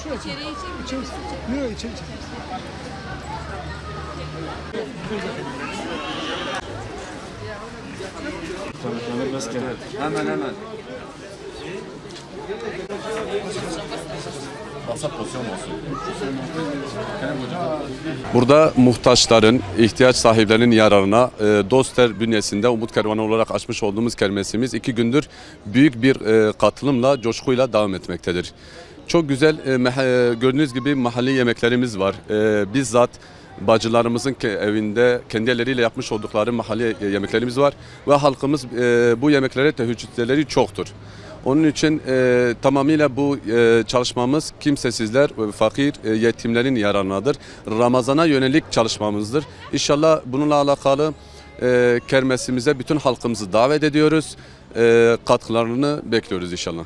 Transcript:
İçeriye İçeri. Yok içeri. Hemen. Burada muhtaçların, ihtiyaç sahiplerinin yararına Doster bünyesinde Umut Kervanı olarak açmış olduğumuz kermesimiz 2 gündür büyük bir katılımla, coşkuyla devam etmektedir. Çok güzel, gördüğünüz gibi mahalli yemeklerimiz var. Bizzat bacılarımızın evinde kendi elleriyle yapmış oldukları mahalli yemeklerimiz var. Ve halkımız bu yemeklere teveccühleri çoktur. Onun için tamamıyla bu çalışmamız kimsesizler, fakir, yetimlerin yararınadır. Ramazana yönelik çalışmamızdır. İnşallah bununla alakalı kermesimize bütün halkımızı davet ediyoruz. Katkılarını bekliyoruz inşallah.